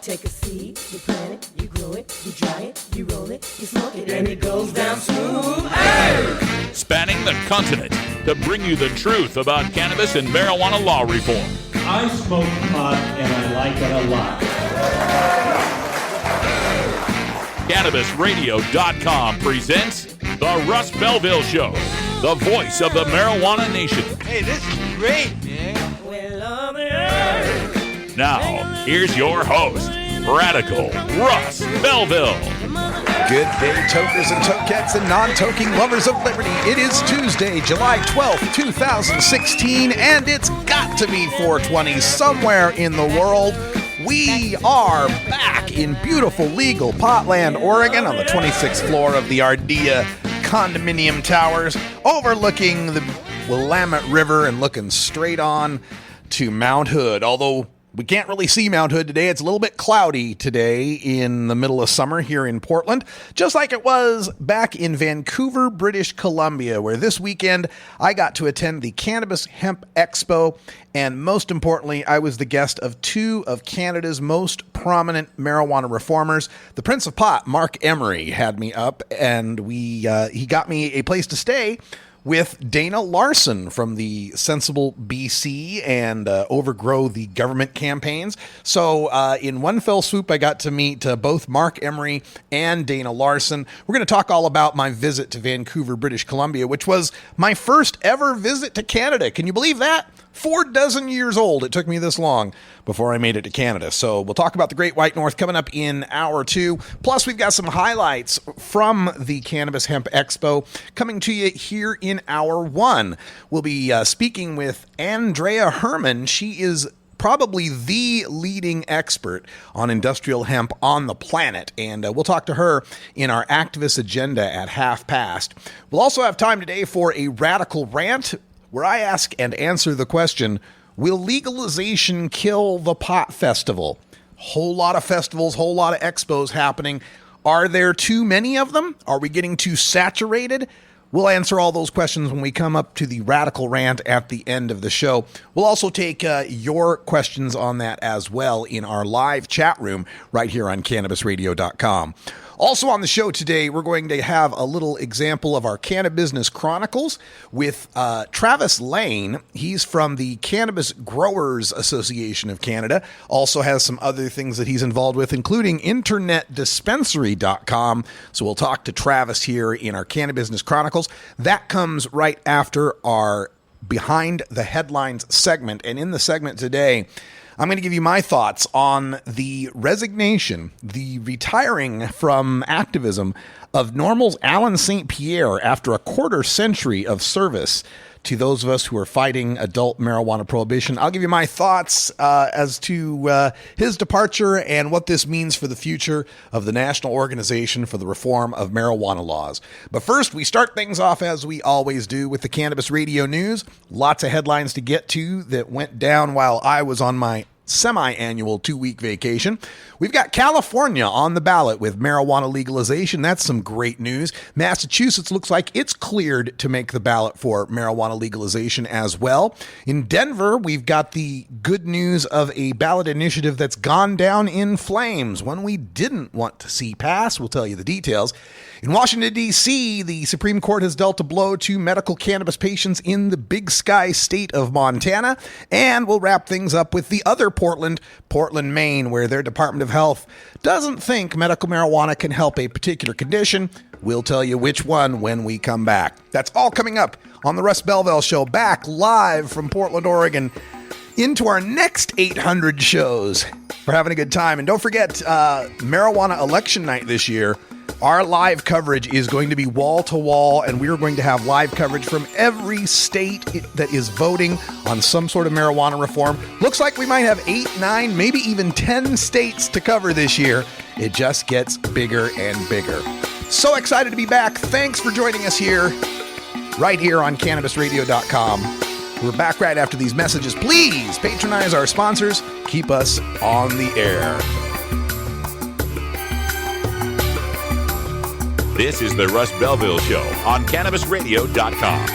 Take a seed, you plant it, you grow it, you dry it, you roll it, you smoke it, and it goes down smooth. Hey! Spanning the continent to bring you the truth about cannabis and marijuana law reform. I smoke pot and I like it a lot. CannabisRadio.com presents The Russ Belville Show, the voice of the marijuana nation. Hey, this is great, man. Now, here's your host, Radical Russ Belville. Good day, tokers and tokettes and non-toking lovers of liberty. It is Tuesday, July 12th, 2016, and it's got to be 420 somewhere in the world. We are back in beautiful legal Potland, Oregon, on the 26th floor of the Ardea condominium towers, overlooking the Willamette River and looking straight on to Mount Hood. Although we can't really see Mount Hood today. It's a little bit cloudy today in the middle of summer here in Portland, just like it was back in Vancouver, British Columbia, where this weekend I got to attend the Cannabis Hemp Expo. And most importantly, I was the guest of two of Canada's most prominent marijuana reformers. The Prince of Pot, Mark Emery, had me up, and he got me a place to stay with Dana Larson from the Sensible BC and Overgrow the Government campaigns. So in one fell swoop, I got to meet both Mark Emery and Dana Larson. We're going to talk all about my visit to Vancouver, British Columbia, which was my first ever visit to Canada. Can you believe that? 4 dozen years old. It took me this long before I made it to Canada. So we'll talk about the Great White North coming up in hour 2. Plus, we've got some highlights from the Cannabis Hemp Expo coming to you here in hour 1. We'll be speaking with Andrea Herman. She is probably the leading expert on industrial hemp on the planet, and we'll talk to her in our activist agenda at 1:30. We'll also have time today for a radical rant, where I ask and answer the question, will legalization kill the pot festival? Whole lot of festivals, whole lot of expos happening. Are there too many of them? Are we getting too saturated? We'll answer all those questions when we come up to the radical rant at the end of the show. We'll also take your questions on that as well in our live chat room right here on CannabisRadio.com. Also on the show today, we're going to have a little example of our Cannabis Chronicles with Travis Lane. He's from the Cannabis Growers Association of Canada. Also has some other things that he's involved with, including InternetDispensary.com. So we'll talk to Travis here in our Cannabis Chronicles. That comes right after our Behind the Headlines segment. And in the segment today, I'm going to give you my thoughts on the resignation, the retiring from activism of Normal's Alan St. Pierre after a quarter century of service to those of us who are fighting adult marijuana prohibition. I'll give you my thoughts as to his departure and what this means for the future of the National Organization for the Reform of Marijuana Laws. But first, we start things off as we always do with the Cannabis Radio News. Lots of headlines to get to that went down while I was on my semi-annual 2-week vacation. We've got California on the ballot with marijuana legalization. That's some great news. Massachusetts looks like it's cleared to make the ballot for marijuana legalization as well. In Denver, we've got the good news of a ballot initiative that's gone down in flames, one we didn't want to see pass. We'll tell you the details. In Washington, D.C., the Supreme Court has dealt a blow to medical cannabis patients in the Big Sky state of Montana. And we'll wrap things up with the other Portland, Maine, where their Department of Health doesn't think medical marijuana can help a particular condition. We'll tell you which one when we come back. That's all coming up on the Russ Belville Show, back live from Portland, Oregon, into our next 800 shows. We're having a good time. And don't forget, marijuana election night this year. Our live coverage is going to be wall-to-wall, and we are going to have live coverage from every state that is voting on some sort of marijuana reform. Looks like we might have 8, 9, maybe even 10 states to cover this year. It just gets bigger and bigger. So excited to be back. Thanks for joining us here, right here on CannabisRadio.com. We're back right after these messages. Please patronize our sponsors. Keep us on the air. This is the Russ Belville Show on CannabisRadio.com.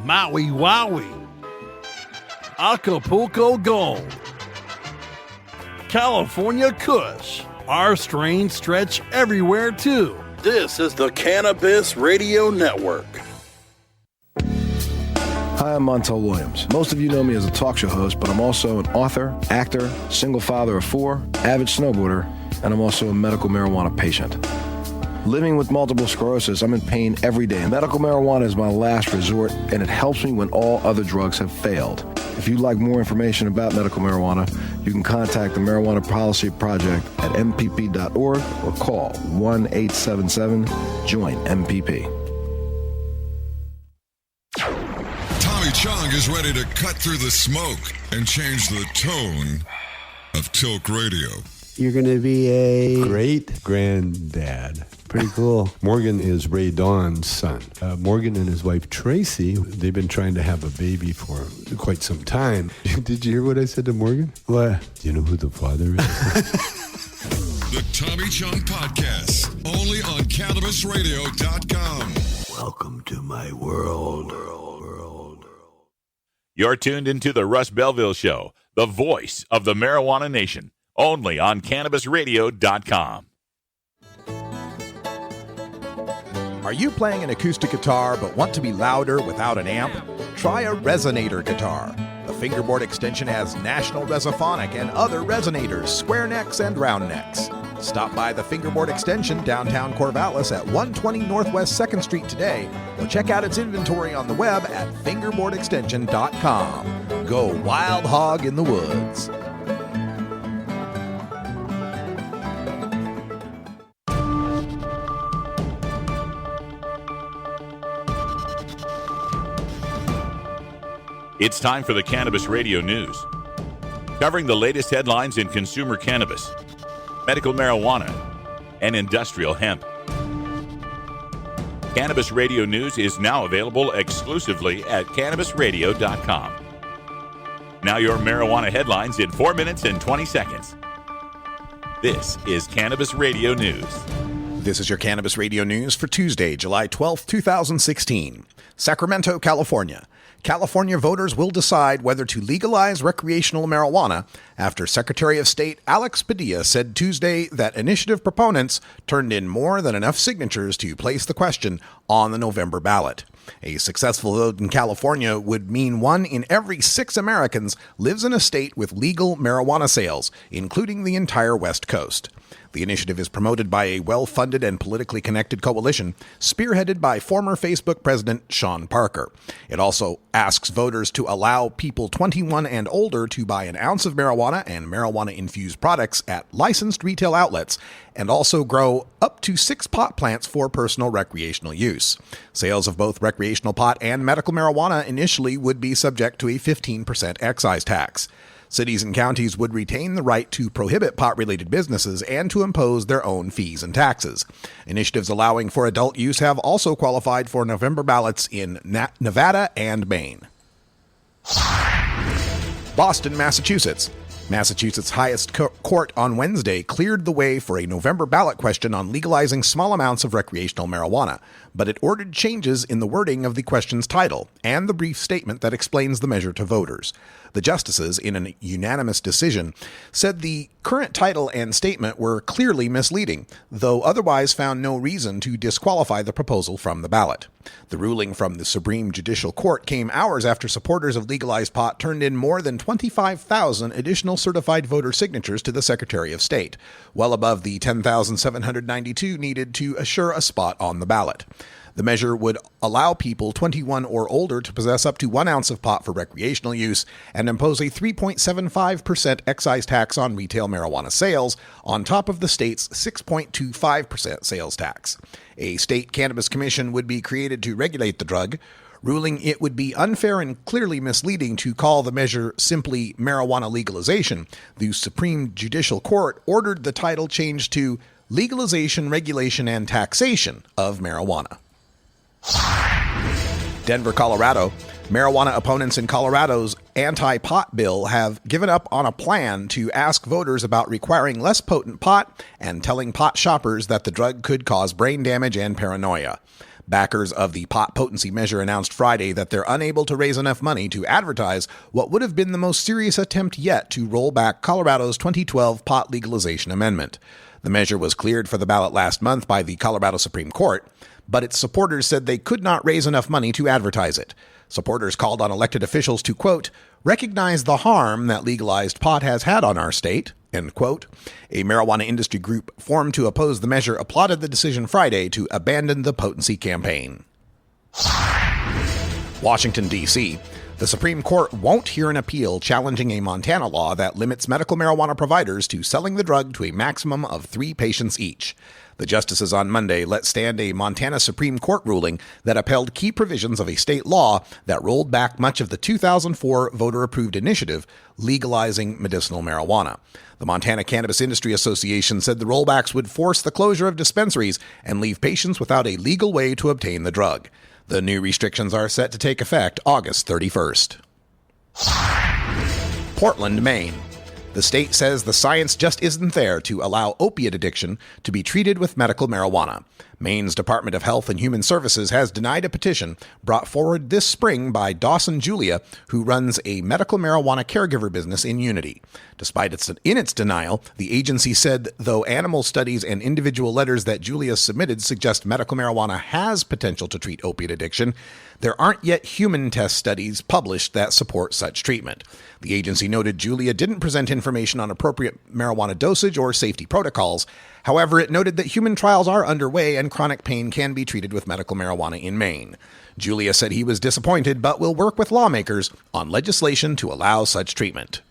Maui Wowie, Acapulco Gold, California Kush. Our strains stretch everywhere, too. This is the Cannabis Radio Network. Hi, I'm Montel Williams. Most of you know me as a talk show host, but I'm also an author, actor, single father of 4, avid snowboarder, and I'm also a medical marijuana patient. Living with multiple sclerosis, I'm in pain every day. Medical marijuana is my last resort, and it helps me when all other drugs have failed. If you'd like more information about medical marijuana, you can contact the Marijuana Policy Project at mpp.org or call 1-877-JOIN-MPP. Tommy Chong is ready to cut through the smoke and change the tone of Tilk Radio. You're going to be a great granddad. Pretty cool. Morgan is Ray Dawn's son. Morgan and his wife Tracy, they've been trying to have a baby for quite some time. Did you hear what I said to Morgan? What? Do you know who the father is? The Tommy Chong Podcast, only on CannabisRadio.com. Welcome to my world. You're tuned into the Russ Belville Show, the voice of the marijuana nation, only on CannabisRadio.com. Are you playing an acoustic guitar but want to be louder without an amp? Try a resonator guitar. The fingerboard extension has National Resophonic and other resonators, square necks and round necks. Stop by the fingerboard extension downtown Corvallis at 120 Northwest 2nd Street today, or check out its inventory on the web at fingerboardextension.com. Go wild hog in the woods. It's time for the Cannabis Radio News, covering the latest headlines in consumer cannabis, medical marijuana, and industrial hemp. Cannabis Radio News is now available exclusively at CannabisRadio.com. Now your marijuana headlines in 4 minutes and 20 seconds. This is Cannabis Radio News. This is your Cannabis Radio News for Tuesday, July 12th, 2016. Sacramento, California. California voters will decide whether to legalize recreational marijuana after Secretary of State Alex Padilla said Tuesday that initiative proponents turned in more than enough signatures to place the question on the November ballot. A successful vote in California would mean 1 in every 6 Americans lives in a state with legal marijuana sales, including the entire West Coast. The initiative is promoted by a well-funded and politically connected coalition spearheaded by former Facebook president Sean Parker. It also asks voters to allow people 21 and older to buy an ounce of marijuana and marijuana-infused products at licensed retail outlets and also grow up to 6 pot plants for personal recreational use. Sales of both recreational pot and medical marijuana initially would be subject to a 15% excise tax. Cities and counties would retain the right to prohibit pot-related businesses and to impose their own fees and taxes. Initiatives allowing for adult use have also qualified for November ballots in Nevada and Maine. Boston, Massachusetts. Massachusetts' highest court on Wednesday cleared the way for a November ballot question on legalizing small amounts of recreational marijuana, but it ordered changes in the wording of the question's title and the brief statement that explains the measure to voters. The justices, in a unanimous decision, said the current title and statement were clearly misleading, though otherwise found no reason to disqualify the proposal from the ballot. The ruling from the Supreme Judicial Court came hours after supporters of legalized pot turned in more than 25,000 additional certified voter signatures to the Secretary of State, well above the 10,792 needed to assure a spot on the ballot. The measure would allow people 21 or older to possess up to 1 ounce of pot for recreational use and impose a 3.75% excise tax on retail marijuana sales on top of the state's 6.25% sales tax. A state cannabis commission would be created to regulate the drug, ruling it would be unfair and clearly misleading to call the measure simply marijuana legalization. The Supreme Judicial Court ordered the title changed to Legalization, Regulation, and Taxation of Marijuana. Denver, Colorado. Marijuana opponents in Colorado's anti-pot bill have given up on a plan to ask voters about requiring less potent pot and telling pot shoppers that the drug could cause brain damage and paranoia. Backers of the pot potency measure announced Friday that they're unable to raise enough money to advertise what would have been the most serious attempt yet to roll back Colorado's 2012 pot legalization amendment. The measure was cleared for the ballot last month by the Colorado Supreme Court, but its supporters said they could not raise enough money to advertise it. Supporters called on elected officials to, quote, recognize the harm that legalized pot has had on our state, end quote. A marijuana industry group formed to oppose the measure applauded the decision Friday to abandon the potency campaign. Washington, D.C. The Supreme Court won't hear an appeal challenging a Montana law that limits medical marijuana providers to selling the drug to a maximum of 3 patients each. The justices on Monday let stand a Montana Supreme Court ruling that upheld key provisions of a state law that rolled back much of the 2004 voter-approved initiative legalizing medicinal marijuana. The Montana Cannabis Industry Association said the rollbacks would force the closure of dispensaries and leave patients without a legal way to obtain the drug. The new restrictions are set to take effect August 31st. Portland, Maine. The state says the science just isn't there to allow opiate addiction to be treated with medical marijuana. Maine's Department of Health and Human Services has denied a petition brought forward this spring by Dawson Julia, who runs a medical marijuana caregiver business in Unity. Despite its denial, the agency said though animal studies and individual letters that Julia submitted suggest medical marijuana has potential to treat opiate addiction, there aren't yet human test studies published that support such treatment. The agency noted Julia didn't present information on appropriate marijuana dosage or safety protocols. However, it noted that human trials are underway and chronic pain can be treated with medical marijuana in Maine. Julia said he was disappointed but will work with lawmakers on legislation to allow such treatment.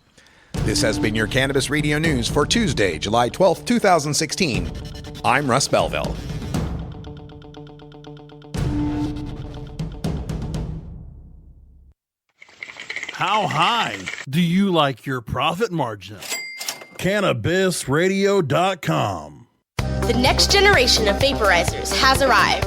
This has been your Cannabis Radio News for Tuesday, July 12, 2016. I'm Russ Belville. How high do you like your profit margin? CannabisRadio.com. The next generation of vaporizers has arrived.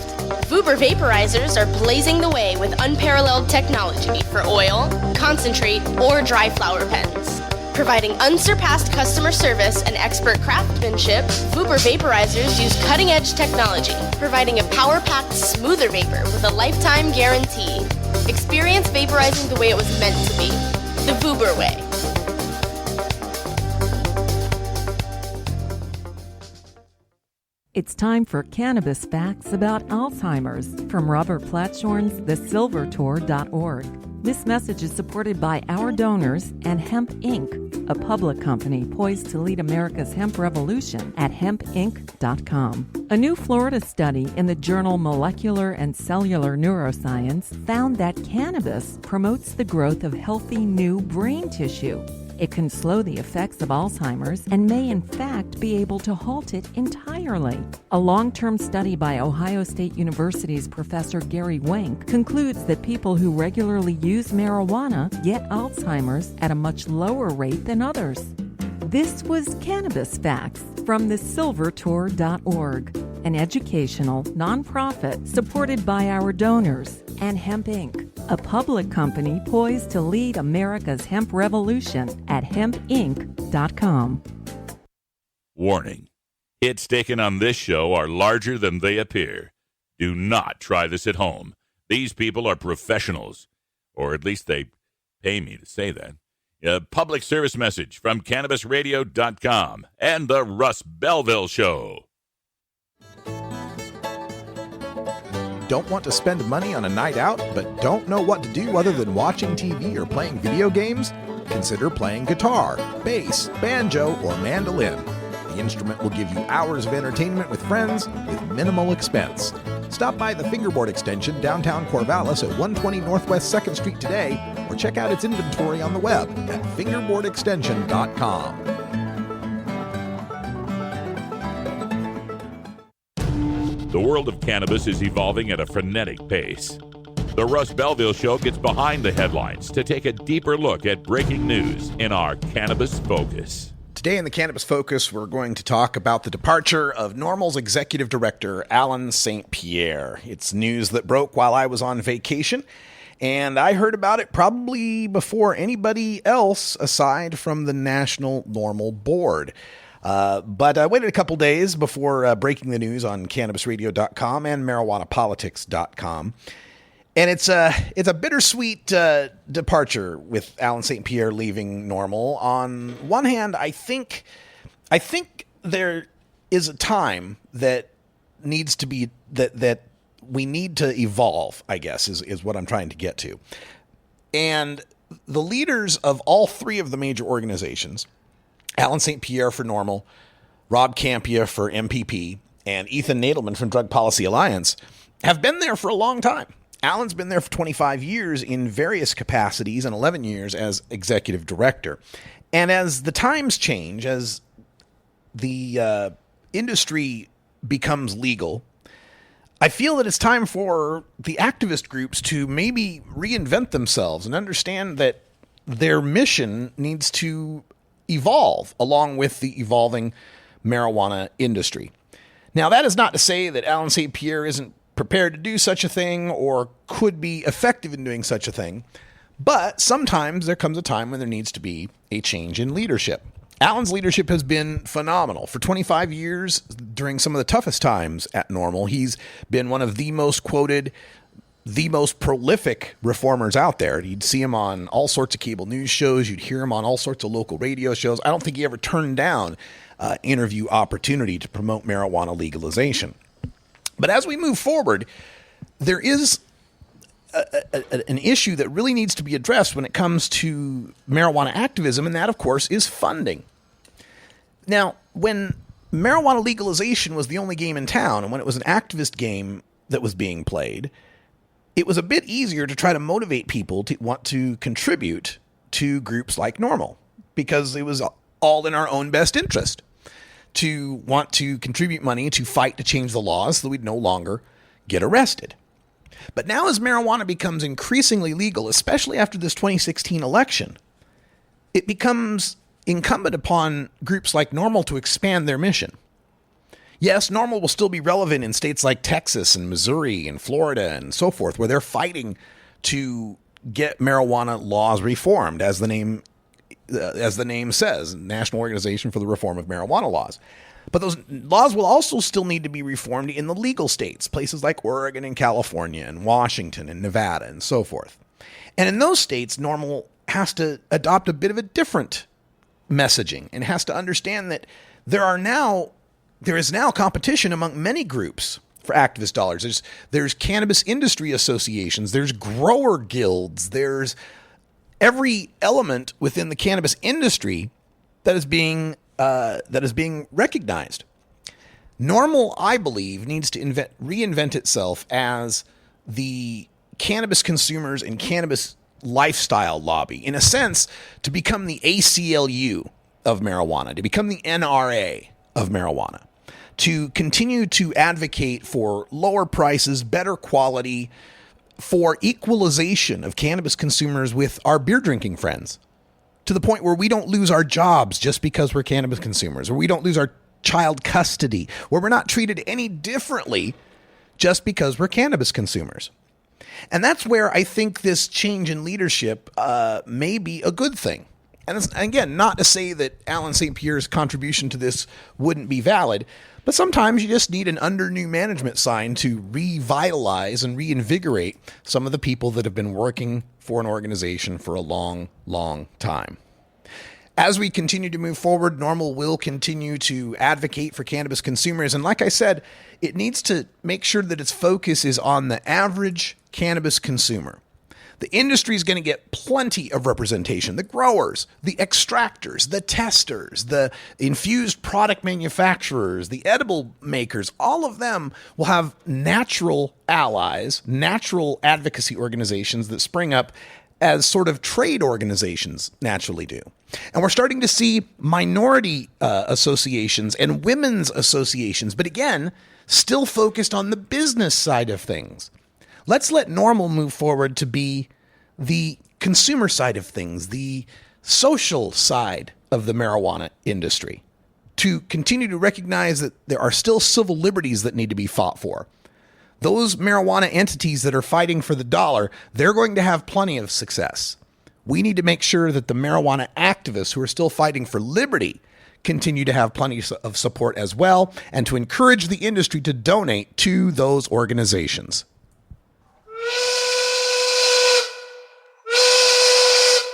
Vuber vaporizers are blazing the way with unparalleled technology for oil, concentrate, or dry flower pens. Providing unsurpassed customer service and expert craftsmanship, Vuber vaporizers use cutting-edge technology, providing a power-packed, smoother vapor with a lifetime guarantee. Experience vaporizing the way it was meant to be. The Vuber way. It's time for cannabis facts about Alzheimer's from Robert Platshorn's thesilvertour.org. This message is supported by our donors and Hemp Inc., a public company poised to lead America's hemp revolution at hempinc.com. A new Florida study in the journal Molecular and Cellular Neuroscience found that cannabis promotes the growth of healthy new brain tissue. It can slow the effects of Alzheimer's and may in fact be able to halt it entirely. A long-term study by Ohio State University's Professor Gary Wenk concludes that people who regularly use marijuana get Alzheimer's at a much lower rate than others. This was Cannabis Facts from thesilvertour.org, an educational nonprofit supported by our donors and Hemp Inc., a public company poised to lead America's hemp revolution at hempinc.com. Warning. Hits taken on this show are larger than they appear. Do not try this at home. These people are professionals, or at least they pay me to say that. A public service message from CannabisRadio.com and the Russ Belville Show. Don't want to spend money on a night out, but don't know what to do other than watching TV or playing video games? Consider playing guitar, bass, banjo, or mandolin. The instrument will give you hours of entertainment with friends with minimal expense. Stop by the Fingerboard Extension downtown Corvallis at 120 Northwest 2nd Street today, or check out its inventory on the web at fingerboardextension.com. The world of cannabis is evolving at a frenetic pace. The Russ Belville Show gets behind the headlines to take a deeper look at breaking news in our Cannabis Focus. Today in the Cannabis Focus, we're going to talk about the departure of Normal's executive director, Alan St. Pierre. It's news that broke while I was on vacation, and I heard about it probably before anybody else aside from the National Normal Board. But I waited a couple days before breaking the news on CannabisRadio.com and MarijuanaPolitics.com. And it's a bittersweet departure with Alan St. Pierre leaving NORML. On one hand, I think there is a time that needs to be that we need to evolve, I guess, is what I'm trying to get to. And the leaders of all three of the major organizations, Alan St. Pierre for NORML, Rob Campia for MPP, and Ethan Nadelman from Drug Policy Alliance, have been there for a long time. Alan's been there for 25 years in various capacities and 11 years as executive director. And as the times change, as the industry becomes legal, I feel that it's time for the activist groups to maybe reinvent themselves and understand that their mission needs to evolve along with the evolving marijuana industry. Now, that is not to say that Alan St. Pierre isn't prepared to do such a thing or could be effective in doing such a thing, but sometimes there comes a time when there needs to be a change in leadership. Alan's leadership has been phenomenal. For 25 years, during some of the toughest times at NORML, he's been one of the most quoted, the most prolific reformers out there. You'd see him on all sorts of cable news shows. You'd hear him on all sorts of local radio shows. I don't think he ever turned down interview opportunity to promote marijuana legalization. But as we move forward, there is an issue that really needs to be addressed when it comes to marijuana activism, and that, of course, is funding. Now, when marijuana legalization was the only game in town, and when it was an activist game that was being played, it was a bit easier to try to motivate people to want to contribute to groups like NORML, because it was all in our own best interest to want to contribute money to fight to change the laws so that we'd no longer get arrested. But now as marijuana becomes increasingly legal, especially after this 2016 election, it becomes incumbent upon groups like NORML to expand their mission. Yes, NORML will still be relevant in states like Texas and Missouri and Florida and so forth, where they're fighting to get marijuana laws reformed, as the name says, National Organization for the Reform of Marijuana Laws. But those laws will also still need to be reformed in the legal states, places like Oregon and California and Washington and Nevada and so forth. And in those states, NORML has to adopt a bit of a different messaging and has to understand that there is now competition among many groups for activist dollars. There's cannabis industry associations, there's grower guilds, there's every element within the cannabis industry that is being recognized. NORML, I believe, needs to reinvent itself as the cannabis consumers and cannabis lifestyle lobby, in a sense, to become the ACLU of marijuana, to become the NRA of marijuana, to continue to advocate for lower prices, better quality, for equalization of cannabis consumers with our beer drinking friends, to the point where we don't lose our jobs just because we're cannabis consumers, or we don't lose our child custody, where we're not treated any differently just because we're cannabis consumers. And that's where I think this change in leadership may be a good thing. And it's, again, not to say that Alan St. Pierre's contribution to this wouldn't be valid, but sometimes you just need an under new management sign to revitalize and reinvigorate some of the people that have been working for an organization for a long, long time. As we continue to move forward, NORML will continue to advocate for cannabis consumers. And like I said, it needs to make sure that its focus is on the average cannabis consumer. The industry is going to get plenty of representation. The growers, the extractors, the testers, the infused product manufacturers, the edible makers, all of them will have natural allies, natural advocacy organizations that spring up as sort of trade organizations naturally do. And we're starting to see minority associations and women's associations, but again, still focused on the business side of things. Let's let NORML move forward to be the consumer side of things, the social side of the marijuana industry, to continue to recognize that there are still civil liberties that need to be fought for. Those marijuana entities that are fighting for the dollar, they're going to have plenty of success. We need to make sure that the marijuana activists who are still fighting for liberty continue to have plenty of support as well, and to encourage the industry to donate to those organizations.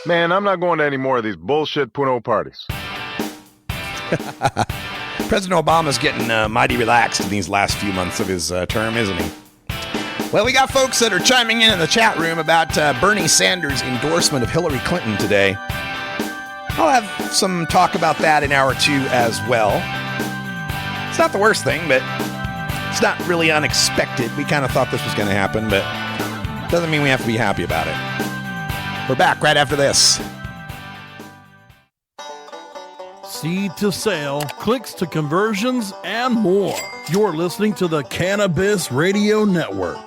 Man, I'm not going to any more of these bullshit Puno parties. President Obama's getting mighty relaxed in these last few months of his term, isn't he? Well, we got folks that are chiming in the chat room about Bernie Sanders' endorsement of Hillary Clinton today. I'll have some talk about that in hour 2 as well. It's not the worst thing, but it's not really unexpected. We kind of thought this was going to happen, but doesn't mean we have to be happy about it. We're back right after this. Seed to sale, clicks to conversions, and more. You're listening to the Cannabis Radio Network.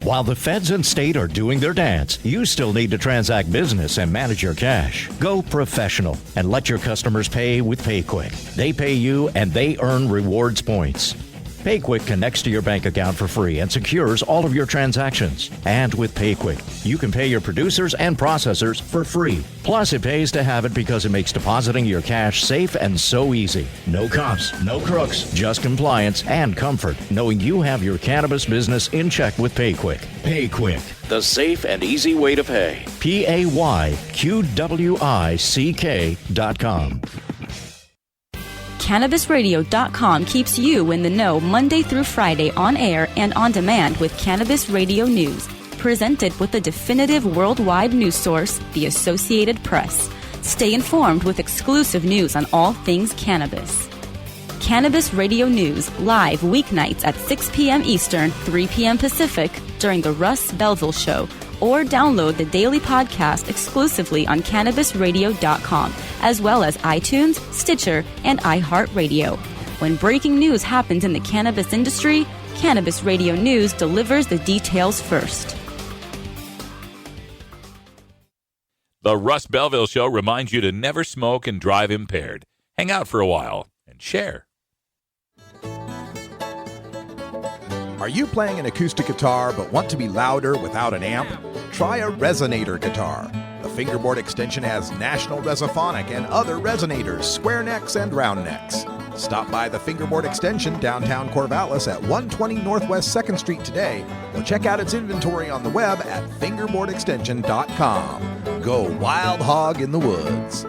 While the feds and state are doing their dance, you still need to transact business and manage your cash. Go professional and let your customers pay with PayQuick. They pay you and they earn rewards points. PayQuick connects to your bank account for free and secures all of your transactions. And with PayQuick, you can pay your producers and processors for free. Plus, it pays to have it because it makes depositing your cash safe and so easy. No cops, no crooks, just compliance and comfort, knowing you have your cannabis business in check with PayQuick. PayQuick, the safe and easy way to pay. PayQuick.com. CannabisRadio.com keeps you in the know Monday through Friday on air and on demand with Cannabis Radio News, presented with the definitive worldwide news source, the Associated Press. Stay informed with exclusive news on all things cannabis. Cannabis Radio News, live weeknights at 6 p.m. Eastern, 3 p.m. Pacific, during the Russ Belville Show, or download the daily podcast exclusively on CannabisRadio.com, as well as iTunes, Stitcher, and iHeartRadio. When breaking news happens in the cannabis industry, Cannabis Radio News delivers the details first. The Russ Belville Show reminds you to never smoke and drive impaired. Hang out for a while and share. Are you playing an acoustic guitar but want to be louder without an amp? Try a resonator guitar. The fingerboard extension has National Resophonic and other resonators, square necks and round necks. Stop by the fingerboard extension downtown Corvallis at 120 Northwest 2nd Street today, or check out its inventory on the web at fingerboardextension.com. Go wild hog in the woods.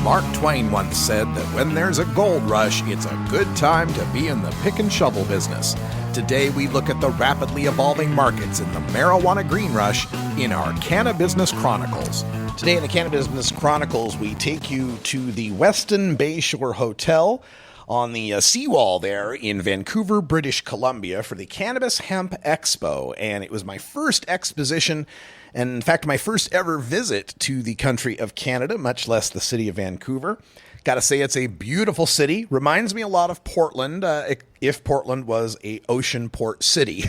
Mark Twain once said that when there's a gold rush, it's a good time to be in the pick and shovel business. Today, we look at the rapidly evolving markets in the marijuana green rush in our Cannabusiness Chronicles. Today in the Cannabusiness Chronicles, we take you to the Westin Bayshore Hotel on the seawall there in Vancouver, British Columbia for the Cannabis Hemp Expo. And it was my first exposition, and in fact, my first ever visit to the country of Canada, much less the city of Vancouver. Got to say, it's a beautiful city. Reminds me a lot of Portland, if Portland was a ocean port city.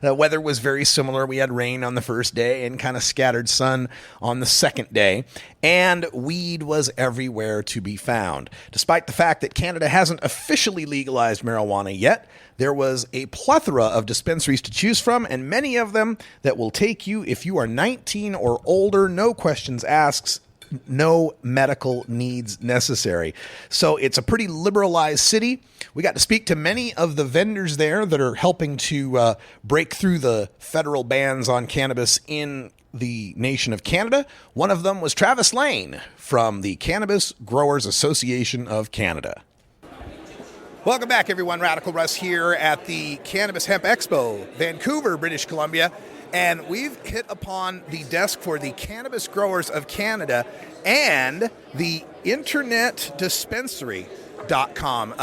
The weather was very similar. We had rain on the first day and kind of scattered sun on the second day. And weed was everywhere to be found. Despite the fact that Canada hasn't officially legalized marijuana yet, there was a plethora of dispensaries to choose from, and many of them that will take you, if you are 19 or older, no questions asked, no medical needs necessary. So it's a pretty liberalized city. We got to speak to many of the vendors there that are helping to break through the federal bans on cannabis in the nation of Canada. One of them was Travis Lane from the Cannabis Growers Association of Canada. Welcome back, everyone. Radical Russ here at the Cannabis Hemp Expo, Vancouver, British Columbia. And we've hit upon the desk for the Cannabis Growers of Canada and the InternetDispensary.com.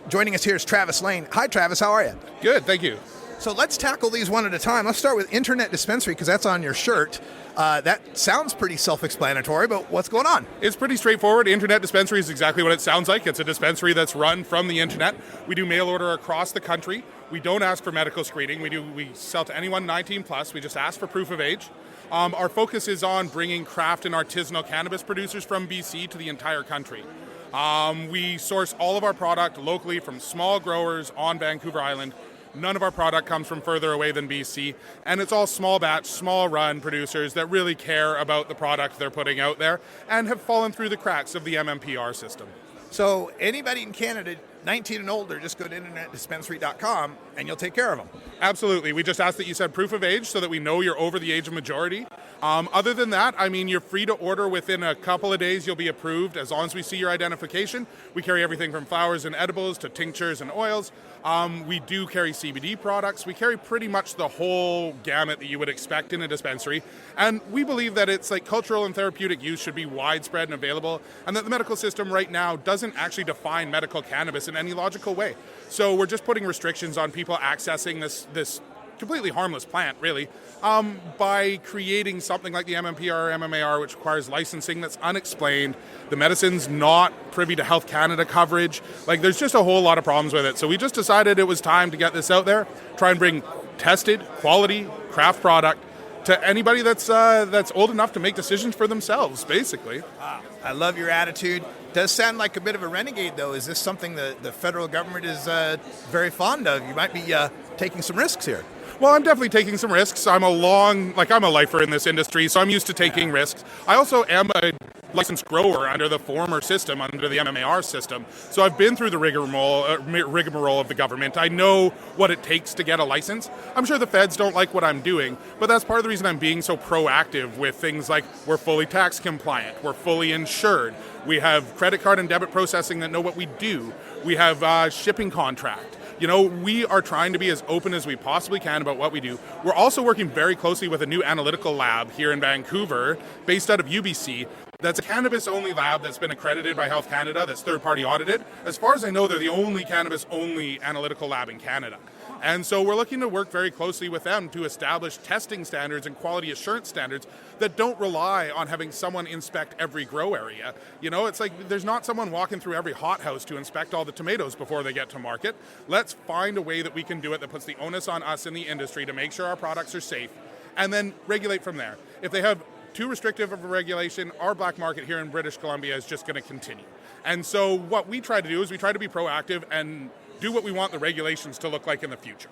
Joining us here is Travis Lane. Hi, Travis. How are you? Good, thank you. So let's tackle these one at a time. Let's start with Internet Dispensary, because that's on your shirt. That sounds pretty self-explanatory, but what's going on? It's pretty straightforward. Internet Dispensary is exactly what it sounds like. It's a dispensary that's run from the internet. We do mail order across the country. We don't ask for medical screening. We sell to anyone 19 plus. We just ask for proof of age. Our focus is on bringing craft and artisanal cannabis producers from BC to the entire country. We source all of our product locally from small growers on Vancouver Island. None of our product comes from further away than BC, and it's all small batch, small run producers that really care about the product they're putting out there and have fallen through the cracks of the MMPR system. So anybody in Canada, 19 and older, just go to internetdispensary.com and you'll take care of them. Absolutely. We just ask that you send proof of age so that we know you're over the age of majority. Other than that, I mean, you're free to order within a couple of days. You'll be approved as long as we see your identification. We carry everything from flowers and edibles to tinctures and oils. We do carry CBD products. We carry pretty much the whole gamut that you would expect in a dispensary. And we believe that it's like cultural and therapeutic use should be widespread and available, and that the medical system right now doesn't actually define medical cannabis in any logical way. So we're just putting restrictions on people accessing this completely harmless plant, really, by creating something like the MMPR or MMAR, which requires licensing that's unexplained. The medicine's not privy to Health Canada coverage. Like, there's just a whole lot of problems with it. So we just decided it was time to get this out there, try and bring tested, quality, craft product to anybody that's old enough to make decisions for themselves, basically. I love your attitude. Does sound like a bit of a renegade, though. Is this something that the federal government is very fond of? You might be taking some risks here. Well, I'm definitely taking some risks. I'm a lifer in this industry, so I'm used to taking risks. I also am a licensed grower under the former system, under the MMAR system. So I've been through the rigmarole of the government. I know what it takes to get a license. I'm sure the feds don't like what I'm doing, but that's part of the reason I'm being so proactive with things like we're fully tax compliant, we're fully insured, we have credit card and debit processing that know what we do, we have shipping contract. You know, we are trying to be as open as we possibly can about what we do. We're also working very closely with a new analytical lab here in Vancouver, based out of UBC. That's a cannabis-only lab that's been accredited by Health Canada, that's third-party audited. As far as I know, they're the only cannabis-only analytical lab in Canada. And so we're looking to work very closely with them to establish testing standards and quality assurance standards that don't rely on having someone inspect every grow area. You know, it's like there's not someone walking through every hothouse to inspect all the tomatoes before they get to market. Let's find a way that we can do it that puts the onus on us in the industry to make sure our products are safe, and then regulate from there. If they have too restrictive of a regulation, our black market here in British Columbia is just going to continue. And so what we try to do is we try to be proactive and do what we want the regulations to look like in the future.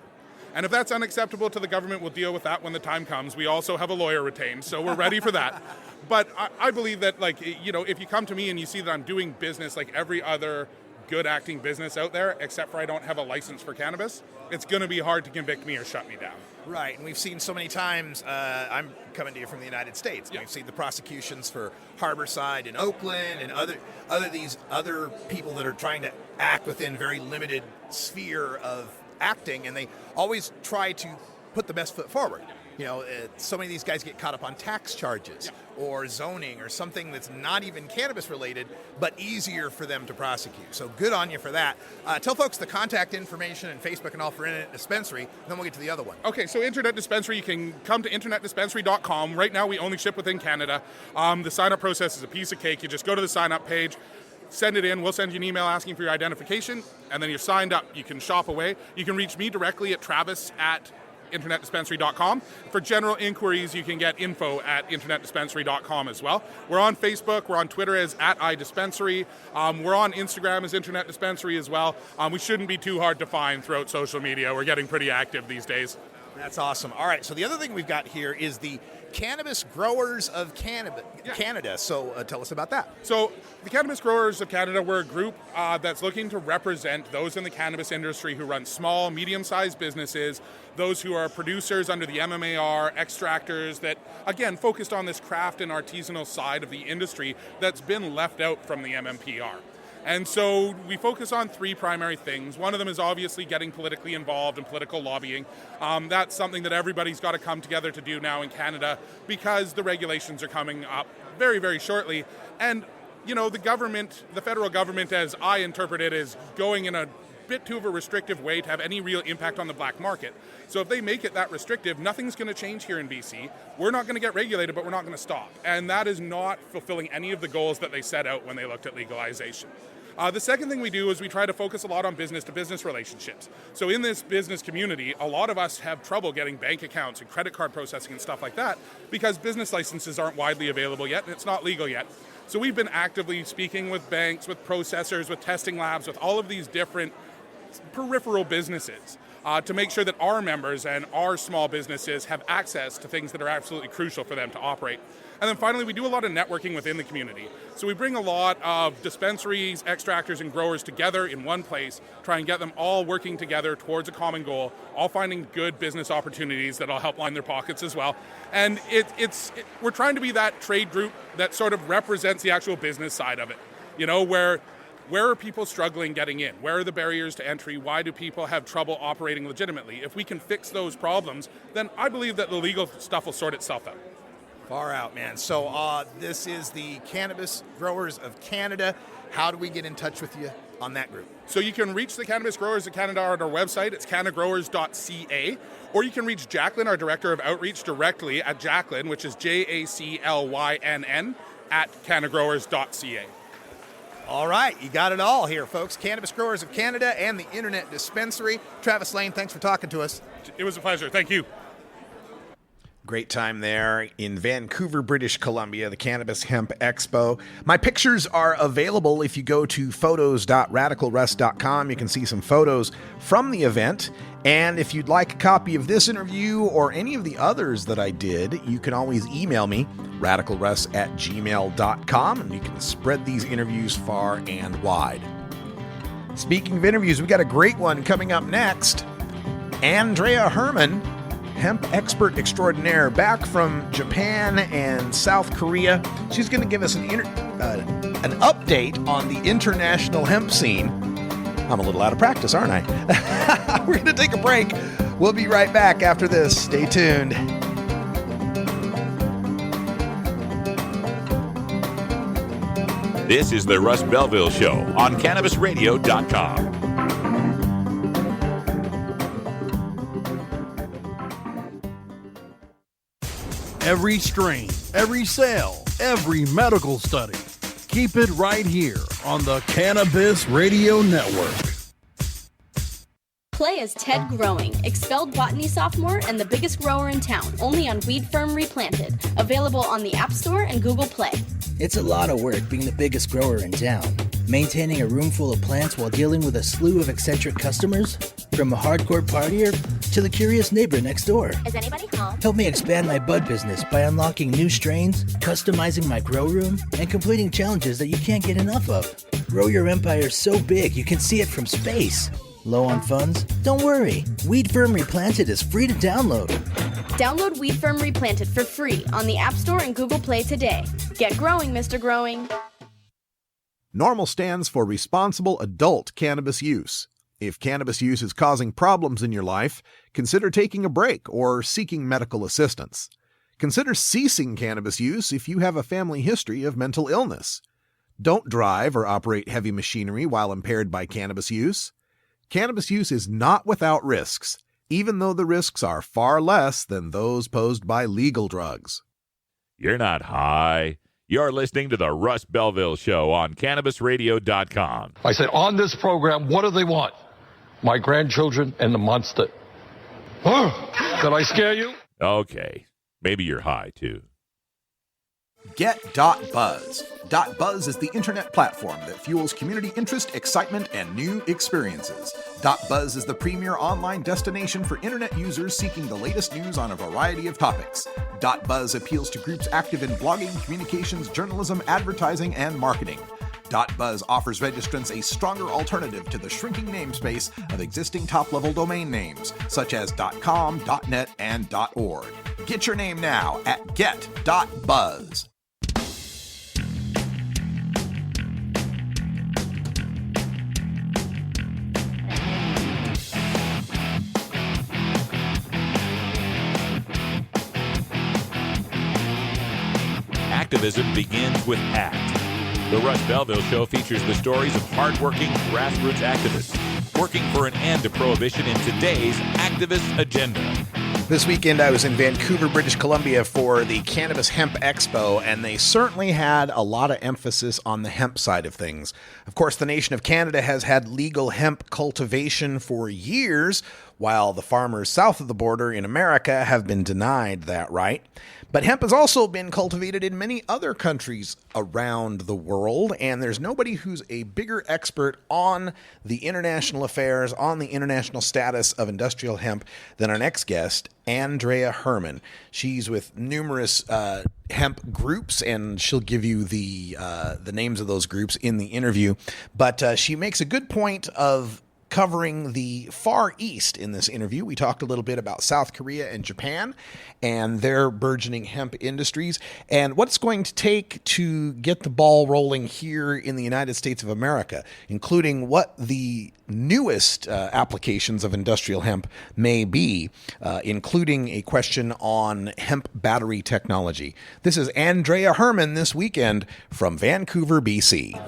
And if that's unacceptable to the government, we'll deal with that when the time comes. We also have a lawyer retained, so we're ready for that. But I believe that, like, you know, if you come to me and you see that I'm doing business like every other good acting business out there, except for I don't have a license for cannabis, it's going to be hard to convict me or shut me down. Right, and we've seen so many times, I'm coming to you from the United States, and we've seen the prosecutions for Harborside and Oakland and other people that are trying to act within very limited sphere of acting, and they always try to put the best foot forward. You know, so many of these guys get caught up on tax charges or zoning or something that's not even cannabis related, but easier for them to prosecute. So good on you for that. Tell folks the contact information and Facebook and all for Internet Dispensary, then we'll get to the other one. Okay, so Internet Dispensary, you can come to internetdispensary.com. Right now we only ship within Canada. The sign-up process is a piece of cake. You just go to the sign-up page, send it in. We'll send you an email asking for your identification, and then you're signed up. You can shop away. You can reach me directly at travis@internetdispensary.com. For general inquiries, you can get info at internetdispensary.com as well. We're on Facebook. We're on Twitter as @idispensary. We're on Instagram as Internet Dispensary as well. We shouldn't be too hard to find throughout social media. We're getting pretty active these days. That's awesome. All right, so the other thing we've got here is the Cannabis Growers of Canada. So tell us about that. So the Cannabis Growers of Canada, we're a group that's looking to represent those in the cannabis industry who run small, medium-sized businesses, those who are producers under the MMAR, extractors that, again, focused on this craft and artisanal side of the industry that's been left out from the MMPR. And so we focus on three primary things. One of them is obviously getting politically involved in political lobbying. That's something that everybody's got to come together to do now in Canada because the regulations are coming up very, very shortly. And, you know, the government, the federal government, as I interpret it, is going in a bit too of a restrictive way to have any real impact on the black market. So if they make it that restrictive, nothing's going to change here in BC. We're not going to get regulated, but we're not going to stop. And that is not fulfilling any of the goals that they set out when they looked at legalization. The second thing we do is we try to focus a lot on business-to-business relationships. So in this business community, a lot of us have trouble getting bank accounts and credit card processing and stuff like that because business licenses aren't widely available yet and it's not legal yet. So we've been actively speaking with banks, with processors, with testing labs, with all of these different peripheral businesses to make sure that our members and our small businesses have access to things that are absolutely crucial for them to operate. And then finally, we do a lot of networking within the community. So we bring a lot of dispensaries, extractors, and growers together in one place, try and get them all working together towards a common goal, all finding good business opportunities that'll help line their pockets as well. And we're trying to be that trade group that sort of represents the actual business side of it. You know, where are people struggling getting in? Where are the barriers to entry? Why do people have trouble operating legitimately? If we can fix those problems, then I believe that the legal stuff will sort itself out. Far out, man. So this is the Cannabis Growers of Canada. How do we get in touch with you on that group? So you can reach the Cannabis Growers of Canada on our website. It's cannagrowers.ca. Or you can reach Jacqueline, our Director of Outreach, directly at Jacqueline, which is JACLYNN, at cannagrowers.ca. All right, you got it all here, folks. Cannabis Growers of Canada and the Internet Dispensary. Travis Lane, thanks for talking to us. It was a pleasure. Thank you. Great time there in Vancouver, British Columbia, the Cannabis Hemp Expo. My pictures are available if you go to photos.radicalruss.com. You can see some photos from the event. And if you'd like a copy of this interview or any of the others that I did, you can always email me, radicalruss@gmail.com, and you can spread these interviews far and wide. Speaking of interviews, we got a great one coming up next. Andrea Herman, hemp expert extraordinaire, back from Japan and South Korea. She's going to give us an update on the international hemp scene. I'm a little out of practice, aren't I? We're going to take a break. We'll be right back after this. Stay tuned. This is the Russ Belville Show on CannabisRadio.com. Every strain, every sale, every medical study. Keep it right here on the Cannabis Radio Network. Play as Ted Growing, expelled botany sophomore and the biggest grower in town, only on Weed Firm Replanted. Available on the App Store and Google Play. It's a lot of work being the biggest grower in town. Maintaining a room full of plants while dealing with a slew of eccentric customers? From a hardcore partier to the curious neighbor next door. Is anybody home? Help me expand my bud business by unlocking new strains, customizing my grow room, and completing challenges that you can't get enough of. Grow your empire so big you can see it from space. Low on funds? Don't worry. Weed Firm Replanted is free to download. Download Weed Firm Replanted for free on the App Store and Google Play today. Get growing, Mr. Growing. NORMAL stands for Responsible Adult Cannabis Use. If cannabis use is causing problems in your life, consider taking a break or seeking medical assistance. Consider ceasing cannabis use if you have a family history of mental illness. Don't drive or operate heavy machinery while impaired by cannabis use. Cannabis use is not without risks, even though the risks are far less than those posed by legal drugs. You're not high. You're listening to the Russ Belville Show on CannabisRadio.com. I said, on this program, what do they want? My grandchildren and the monster. Did I scare you? Okay. Maybe you're high, too. Get.Buzz. .Buzz is the internet platform that fuels community interest, excitement, and new experiences. .Buzz is the premier online destination for internet users seeking the latest news on a variety of topics. .Buzz appeals to groups active in blogging, communications, journalism, advertising, and marketing. .Buzz offers registrants a stronger alternative to the shrinking namespace of existing top-level domain names, such as .com, .net, and .org. Get your name now at get.buzz. Activism begins with ACT. The Russ Belville Show features the stories of hardworking grassroots activists working for an end to prohibition in today's activist agenda. This weekend, I was in Vancouver, British Columbia for the Cannabis Hemp Expo, and they certainly had a lot of emphasis on the hemp side of things. Of course, the nation of Canada has had legal hemp cultivation for years, while the farmers south of the border in America have been denied that right. But hemp has also been cultivated in many other countries around the world, and there's nobody who's a bigger expert on the international affairs, on the international status of industrial hemp than our next guest, Andrea Herman. She's with numerous hemp groups, and she'll give you the names of those groups in the interview. But she makes a good point of covering the Far East in this interview. We talked a little bit about South Korea and Japan and their burgeoning hemp industries and what it's going to take to get the ball rolling here in the United States of America, including what the newest applications of industrial hemp may be, including a question on hemp battery technology. This is Andrea Herman this weekend from Vancouver, BC.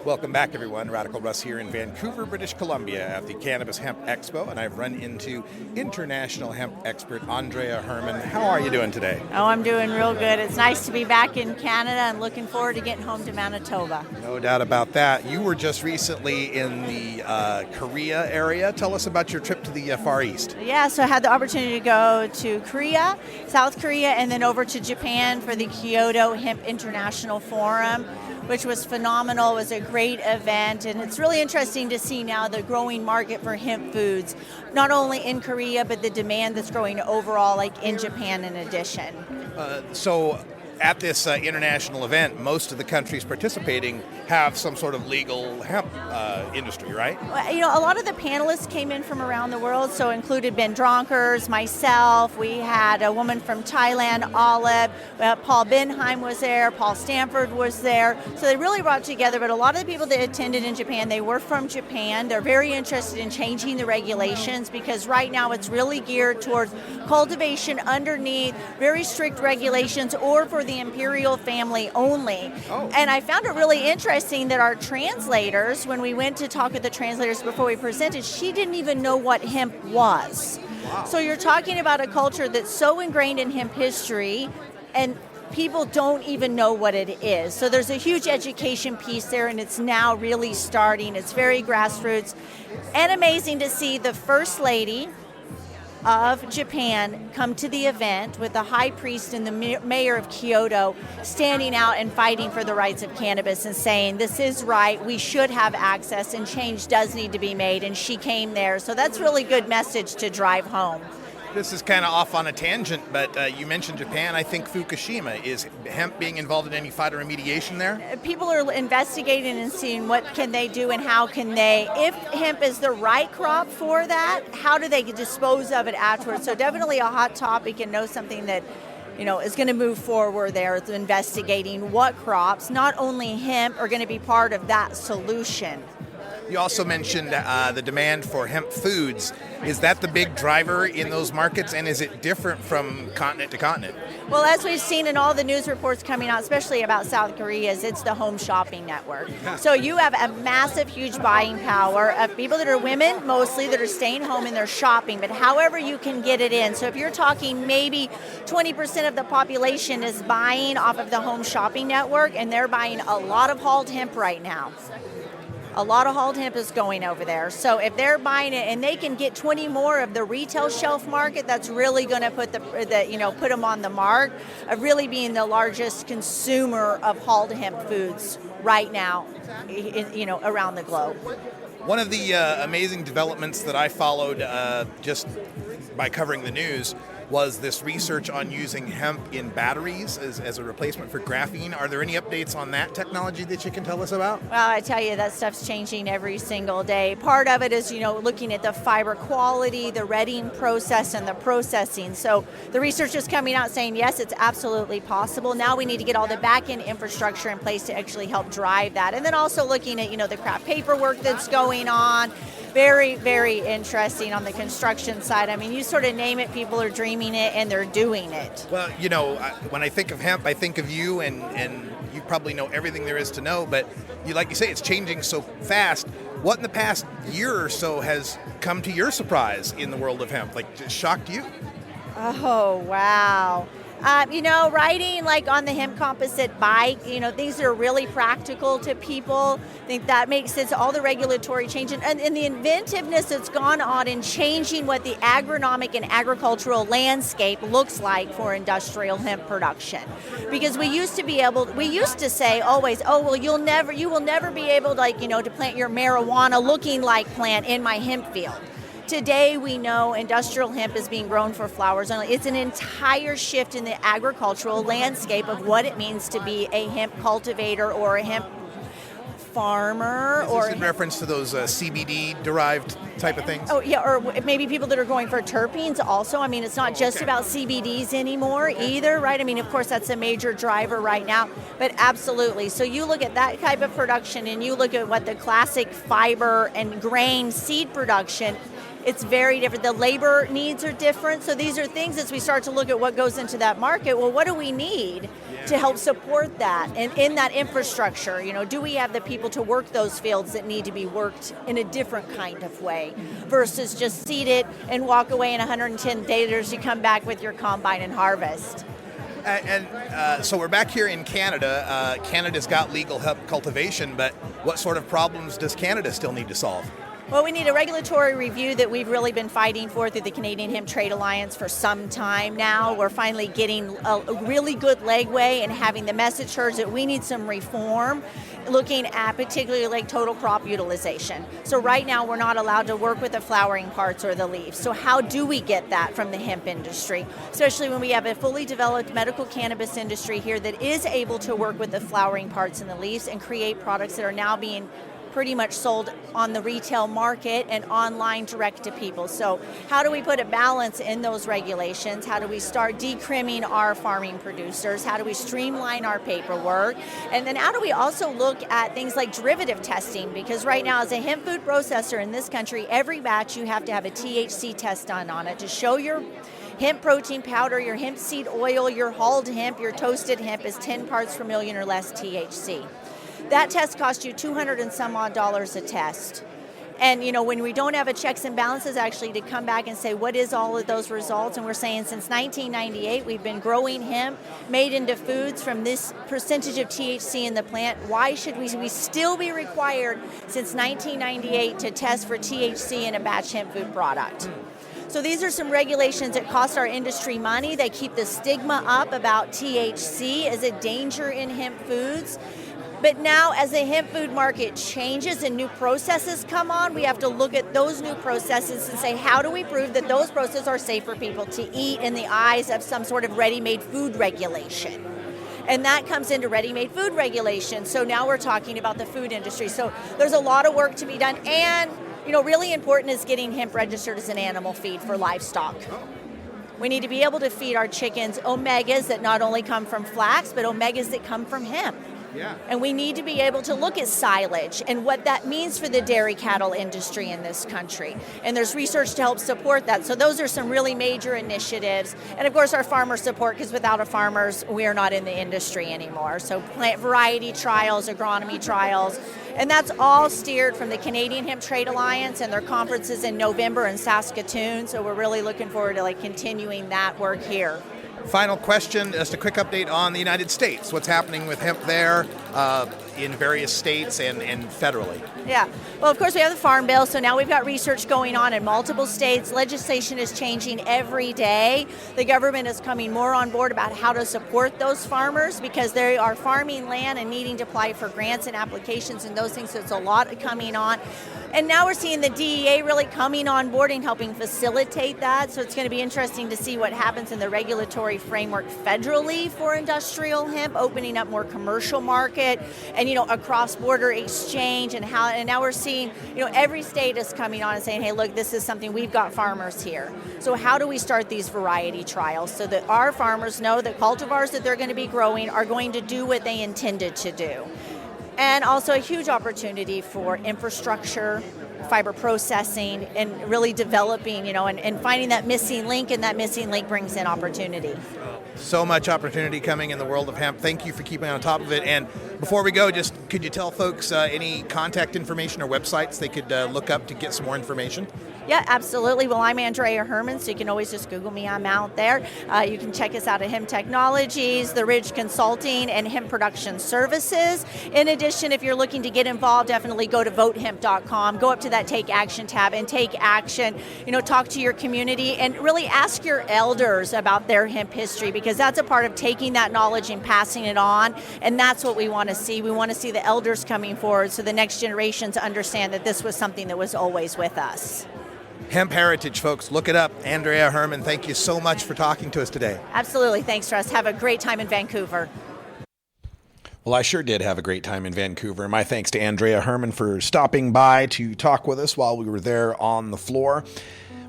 Welcome back, everyone. Radical Russ here in Vancouver, British Columbia at the Cannabis Hemp Expo, and I've run into international hemp expert Andrea Herman. How are you doing today? Oh, I'm doing real good. It's nice to be back in Canada and looking forward to getting home to Manitoba. No doubt about that. You were just recently in the Korea area. Tell us about your trip to the Far East. Yeah, so I had the opportunity to go to Korea, South Korea, and then over to Japan for the Kyoto Hemp International Forum, which was phenomenal. It was a great event, and it's really interesting to see now the growing market for hemp foods, not only in Korea, but the demand that's growing overall, like in Japan in addition. So at this international event, most of the countries participating have some sort of legal hemp industry, right? You know, a lot of the panelists came in from around the world, so included Ben Dronkers, myself. We had a woman from Thailand, Olive. Paul Benheim was there. Paul Stanford was there. So they really brought together, but a lot of the people that attended in Japan, they were from Japan. They're very interested in changing the regulations because right now it's really geared towards cultivation underneath very strict regulations or for the imperial family only. Oh. And I found it really interesting that our translators, when we went to talk with the translators before we presented, she didn't even know what hemp was. Wow. So you're talking about a culture that's so ingrained in hemp history and people don't even know what it is. So there's a huge education piece there, and it's now really starting. It's very grassroots and amazing to see the First Lady of Japan come to the event with the high priest and the mayor of Kyoto standing out and fighting for the rights of cannabis and saying this is right, we should have access and change does need to be made, and she came there. So that's a really good message to drive home. This is kind of off on a tangent, but you mentioned Japan. I think Fukushima. Is hemp being involved in any fire remediation there? People are investigating and seeing what can they do and how can they, if hemp is the right crop for that, how do they dispose of it afterwards? So definitely a hot topic and know something that is going to move forward there. It's investigating what crops, not only hemp, are going to be part of that solution. You also mentioned the demand for hemp foods. Is that the big driver in those markets, and is it different from continent to continent? Well, as we've seen in all the news reports coming out, especially about South Korea, it's the home shopping network. So you have a massive, huge buying power of people that are women, mostly, that are staying home and they're shopping, but however you can get it in. So if you're talking maybe 20% of the population is buying off of the home shopping network, and they're buying a lot of hauled hemp right now. A lot of hauled hemp is going over there. So if they're buying it and they can get 20 more of the retail shelf market, that's really going to put put them on the mark of really being the largest consumer of hauled hemp foods right now, around the globe. One of the amazing developments that I followed just by covering the news was this research on using hemp in batteries as a replacement for graphene. Are there any updates on that technology that you can tell us about? Well, I tell you, that stuff's changing every single day. Part of it is, looking at the fiber quality, the retting process, and the processing. So the research is coming out saying, yes, it's absolutely possible. Now we need to get all the back-end infrastructure in place to actually help drive that. And then also looking at, the craft paperwork that's going on. Very, very interesting on the construction side. I mean, you sort of name it, people are dreaming dreaming it and they're doing it. Well, you know, when I think of hemp, I think of you, and you probably know everything there is to know, but like you say, it's changing so fast. What in the past year or so has come to your surprise in the world of hemp, like just shocked you? Oh, wow. Riding like on the hemp composite bike, these are really practical to people. I think that makes sense. All the regulatory change and the inventiveness that's gone on in changing what the agronomic and agricultural landscape looks like for industrial hemp production. Because we used to say always, you will never be able to plant your marijuana looking like plant in my hemp field. Today, we know industrial hemp is being grown for flowers only. It's an entire shift in the agricultural landscape of what it means to be a hemp cultivator or a hemp farmer. Is this in reference to those CBD-derived type of things? Oh, yeah, or maybe people that are going for terpenes also. I mean, it's not just about CBDs anymore either, right? I mean, of course, that's a major driver right now, but absolutely. So you look at that type of production and you look at what the classic fiber and grain seed production, it's very different. The labor needs are different. So these are things as we start to look at what goes into that market. Well, what do we need to help support that? And in that infrastructure, do we have the people to work those fields that need to be worked in a different kind of way versus just seed it and walk away in 110 days you come back with your combine and harvest? So we're back here in Canada. Canada's got legal hemp cultivation, but what sort of problems does Canada still need to solve? Well, we need a regulatory review that we've really been fighting for through the Canadian Hemp Trade Alliance for some time now. We're finally getting a really good legway and having the message heard that we need some reform, looking at particularly like total crop utilization. So right now we're not allowed to work with the flowering parts or the leaves. So how do we get that from the hemp industry, especially when we have a fully developed medical cannabis industry here that is able to work with the flowering parts and the leaves and create products that are now being pretty much sold on the retail market and online direct to people. So how do we put a balance in those regulations? How do we start decrimming our farming producers? How do we streamline our paperwork? And then how do we also look at things like derivative testing? Because right now as a hemp food processor in this country, every batch you have to have a THC test done on it to show your hemp protein powder, your hemp seed oil, your hulled hemp, your toasted hemp is 10 parts per million or less THC. That test costs you $200 and some odd a test. And, when we don't have a checks and balances actually to come back and say, what is all of those results? And we're saying since 1998, we've been growing hemp made into foods from this percentage of THC in the plant. Why should we still be required since 1998 to test for THC in a batch hemp food product? So these are some regulations that cost our industry money. They keep the stigma up about THC as a danger in hemp foods. But now as the hemp food market changes and new processes come on, we have to look at those new processes and say, how do we prove that those processes are safe for people to eat in the eyes of some sort of ready-made food regulation? And that comes into ready-made food regulation. So now we're talking about the food industry. So there's a lot of work to be done. And, really important is getting hemp registered as an animal feed for livestock. We need to be able to feed our chickens omegas that not only come from flax, but omegas that come from hemp. Yeah. And we need to be able to look at silage and what that means for the dairy cattle industry in this country. And there's research to help support that. So those are some really major initiatives. And of course our farmer support, because without our farmers, we are not in the industry anymore. So plant variety trials, agronomy trials, and that's all steered from the Canadian Hemp Trade Alliance and their conferences in November in Saskatoon. So we're really looking forward to continuing that work here. Final question, just a quick update on the United States. What's happening with hemp there in various states and federally? Yeah. Well, of course, we have the Farm Bill, so now we've got research going on in multiple states. Legislation is changing every day. The government is coming more on board about how to support those farmers because they are farming land and needing to apply for grants and applications and those things, so it's a lot coming on. And now we're seeing the DEA really coming on board and helping facilitate that. So it's going to be interesting to see what happens in the regulatory framework federally for industrial hemp, opening up more commercial market and, a cross-border exchange and now we're seeing, every state is coming on and saying, hey, look, this is something, we've got farmers here. So how do we start these variety trials so that our farmers know that cultivars that they're going to be growing are going to do what they intended to do? And also a huge opportunity for infrastructure, fiber processing and really developing, and finding that missing link, and that missing link brings in opportunity. So much opportunity coming in the world of hemp. Thank you for keeping on top of it. And before we go, just could you tell folks any contact information or websites they could look up to get some more information? Yeah, absolutely. Well, I'm Andrea Herman, so you can always just Google me. I'm out there. You can check us out at Hemp Technologies, The Ridge Consulting, and Hemp Production Services. In addition, if you're looking to get involved, definitely go to votehemp.com. Go up to that Take Action tab and take action. Talk to your community and really ask your elders about their hemp history, because that's a part of taking that knowledge and passing it on. And that's what we want to see. We want to see the elders coming forward so the next generations understand that this was something that was always with us. Hemp Heritage, folks. Look it up. Andrea Herman, thank you so much for talking to us today. Absolutely. Thanks, Russ. Have a great time in Vancouver. Well, I sure did have a great time in Vancouver. My thanks to Andrea Herman for stopping by to talk with us while we were there on the floor.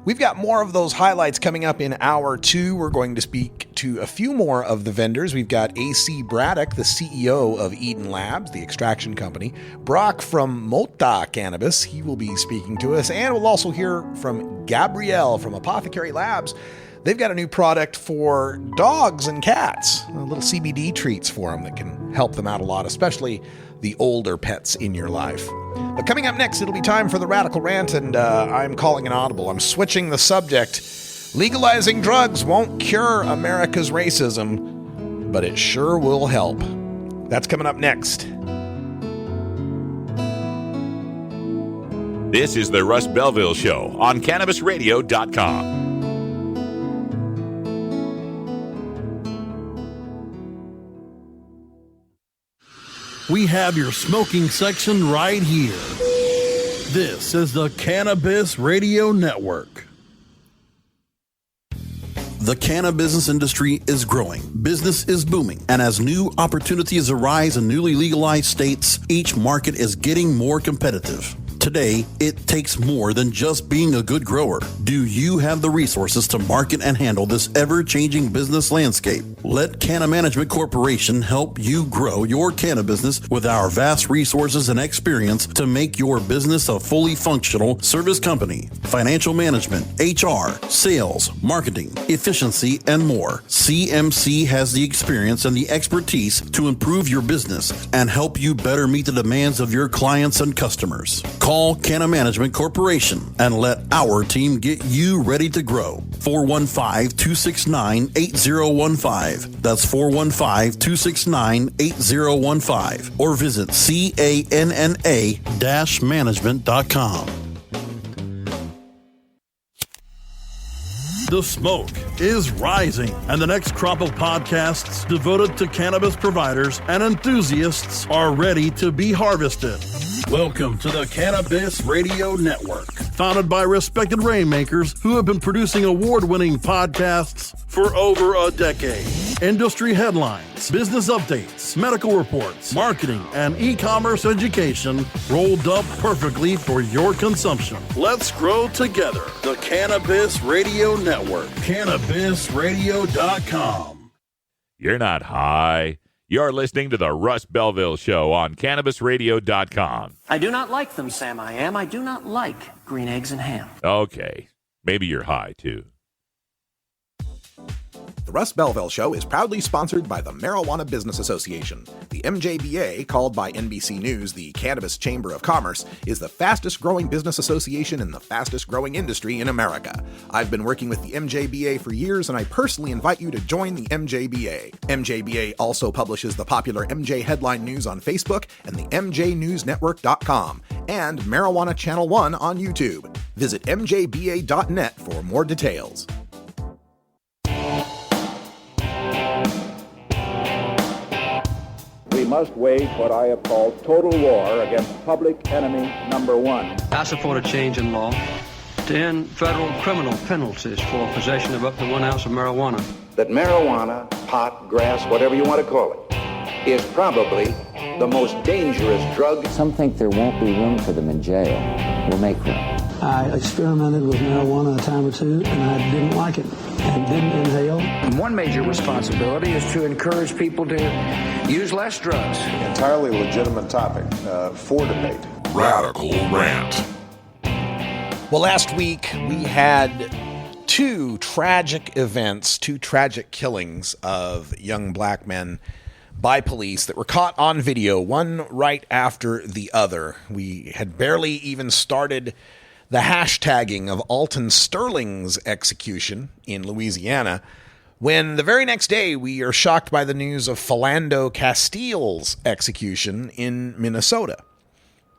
We've got more of those highlights coming up in hour 2. We're going to speak to a few more of the vendors. We've got A.C. Braddock, the CEO of Eden Labs, the extraction company. Brock from Mota Cannabis, he will be speaking to us. And we'll also hear from Gabrielle from Apothecary Labs. They've got a new product for dogs and cats, little CBD treats for them that can help them out a lot, especially the older pets in your life. But coming up next, it'll be time for the Radical Rant, and I'm calling an audible. I'm switching the subject. Legalizing drugs won't cure America's racism, but it sure will help. That's coming up next. This is the Russ Belville Show on CannabisRadio.com. We have your smoking section right here. This is the Cannabis Radio Network. The cannabis industry is growing, business is booming, and as new opportunities arise in newly legalized states, each market is getting more competitive. Today, it takes more than just being a good grower. Do you have the resources to market and handle this ever-changing business landscape? Let Canna Management Corporation help you grow your canna business with our vast resources and experience to make your business a fully functional service company. Financial management, HR, sales, marketing, efficiency, and more. CMC has the experience and the expertise to improve your business and help you better meet the demands of your clients and customers. Call Canna Management Corporation and let our team get you ready to grow. 415-269-8015. That's 415-269-8015. Or visit canna-management.com. The smoke is rising, and the next crop of podcasts devoted to cannabis providers and enthusiasts are ready to be harvested. Welcome to the Cannabis Radio Network, founded by respected rainmakers who have been producing award-winning podcasts for over a decade. Industry headlines, business updates, medical reports, marketing, and e-commerce education rolled up perfectly for your consumption. Let's grow together. The Cannabis Radio Network. CannabisRadio.com. You're not high. You're listening to the Russ Belville Show on CannabisRadio.com. I do not like them, Sam. I do not like green eggs and ham. Okay. Maybe you're high, too. The Russ Belville Show is proudly sponsored by the Marijuana Business Association. The MJBA, called by NBC News the Cannabis Chamber of Commerce, is the fastest growing business association in the fastest growing industry in America. I've been working with the MJBA for years, and I personally invite you to join the MJBA. MJBA also publishes the popular MJ Headline News on Facebook and the MJNewsNetwork.com and Marijuana Channel 1 on YouTube. Visit mjba.net for more details. We must wage what I have called total war against public enemy number one. I support a change in law to end federal criminal penalties for possession of up to 1 ounce of marijuana. That marijuana, pot, grass, whatever you want to call it, is probably the most dangerous drug. Some think there won't be room for them in jail. We'll make room. I experimented with marijuana a time or two, and I didn't like it and didn't inhale. And one major responsibility is to encourage people to use less drugs. Entirely legitimate topic for debate. Radical Rant. Well, last week we had two tragic events, two tragic killings of young black men by police that were caught on video, one right after the other. We had barely even started the hashtagging of Alton Sterling's execution in Louisiana when the very next day we are shocked by the news of Philando Castile's execution in Minnesota.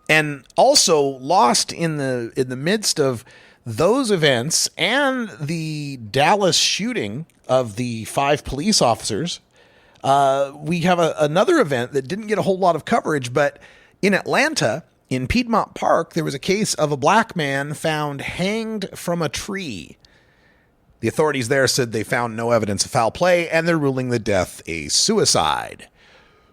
And also lost in the midst of those events and the Dallas shooting of the 5 police officers, we have another event that didn't get a whole lot of coverage, but in Atlanta, in Piedmont Park, there was a case of a black man found hanged from a tree. The authorities there said they found no evidence of foul play, and they're ruling the death a suicide.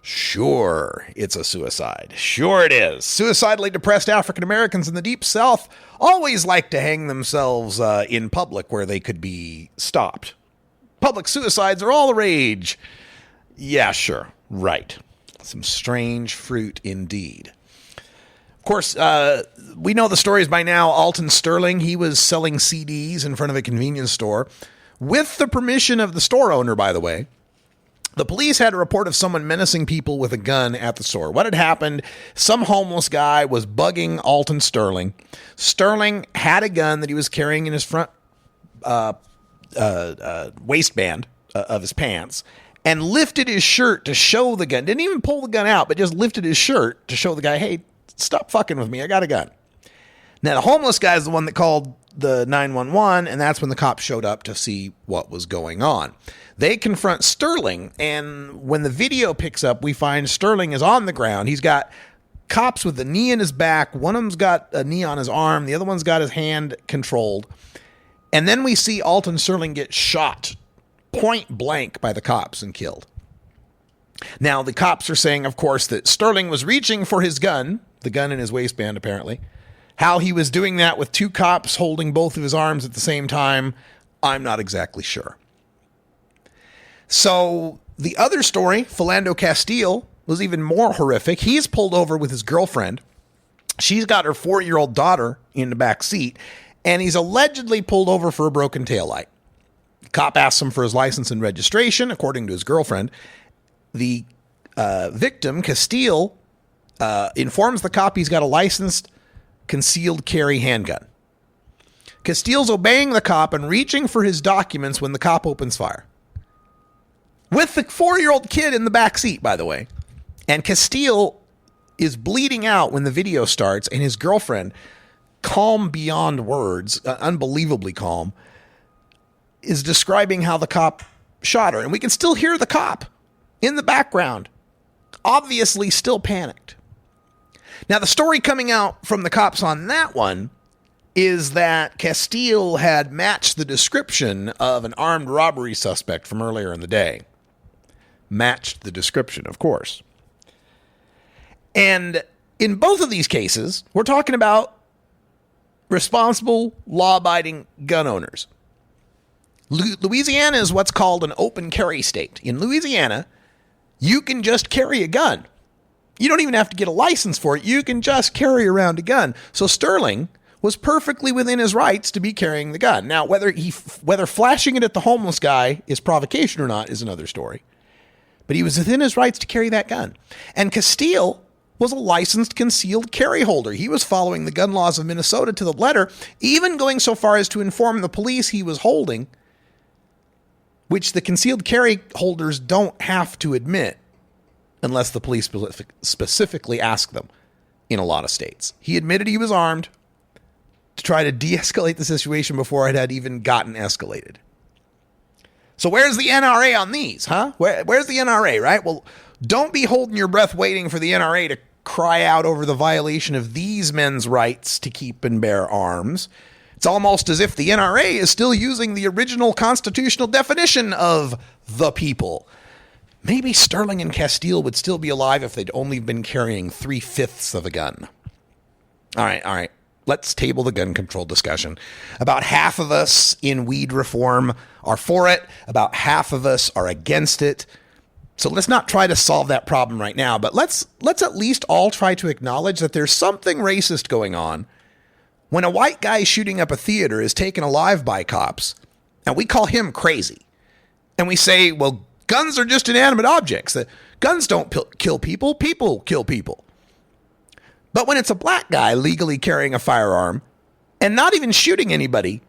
Sure, it's a suicide. Sure it is. Suicidally depressed African Americans in the Deep South always like to hang themselves in public where they could be stopped. Public suicides are all the rage. Yeah, sure. Right. Some strange fruit indeed. Of course, we know the stories by now. Alton Sterling, he was selling CDs in front of a convenience store with the permission of the store owner, by the way. The police had a report of someone menacing people with a gun at the store. What had happened? Some homeless guy was bugging Alton Sterling. Sterling had a gun that he was carrying in his front waistband of his pants and lifted his shirt to show the gun. Didn't even pull the gun out, but just lifted his shirt to show the guy, hey, stop fucking with me. I got a gun. Now, the homeless guy is the one that called the 911, and that's when the cops showed up to see what was going on. They confront Sterling, and when the video picks up, we find Sterling is on the ground. He's got cops with a knee in his back. One of them's got a knee on his arm. The other one's got his hand controlled. And then we see Alton Sterling get shot point blank by the cops and killed. Now, the cops are saying, of course, that Sterling was reaching for his gun, the gun in his waistband, apparently. How he was doing that with 2 cops holding both of his arms at the same time, I'm not exactly sure. So the other story, Philando Castile, was even more horrific. He's pulled over with his girlfriend. She's got her 4-year-old daughter in the back seat, and he's allegedly pulled over for a broken taillight. The cop asks him for his license and registration, according to his girlfriend. The victim, Castile, informs the cop he's got a licensed concealed carry handgun. Castile's obeying the cop and reaching for his documents when the cop opens fire. With the 4-year-old kid in the back seat, by the way. And Castile is bleeding out when the video starts, and his girlfriend, calm beyond words, unbelievably calm, is describing how the cop shot her. And we can still hear the cop in the background, obviously still panicked. Now, the story coming out from the cops on that one is that Castile had matched the description of an armed robbery suspect from earlier in the day. Matched the description, of course. And in both of these cases, we're talking about responsible, law-abiding gun owners. Louisiana is what's called an open carry state. In Louisiana, you can just carry a gun. You don't even have to get a license for it. You can just carry around a gun. So Sterling was perfectly within his rights to be carrying the gun. Now, whether flashing it at the homeless guy is provocation or not is another story. But he was within his rights to carry that gun. And Castile was a licensed concealed carry holder. He was following the gun laws of Minnesota to the letter, even going so far as to inform the police he was holding, which the concealed carry holders don't have to admit unless the police specifically ask them in a lot of states. He admitted he was armed to try to de-escalate the situation before it had even gotten escalated. So where's the NRA on these, huh? Where's the NRA, right? Well, don't be holding your breath waiting for the NRA to cry out over the violation of these men's rights to keep and bear arms. It's almost as if the NRA is still using the original constitutional definition of the people. Maybe Sterling and Castile would still be alive if they'd only been carrying 3/5 of a gun. All right. Let's table the gun control discussion. About half of us in weed reform are for it. About half of us are against it. So let's not try to solve that problem right now, but let's at least all try to acknowledge that there's something racist going on When a white guy shooting up a theater is taken alive by cops, and we call him crazy, and we say, well, guns are just inanimate objects. That guns don't kill people, people kill people. But when it's a black guy legally carrying a firearm and not even shooting anybody,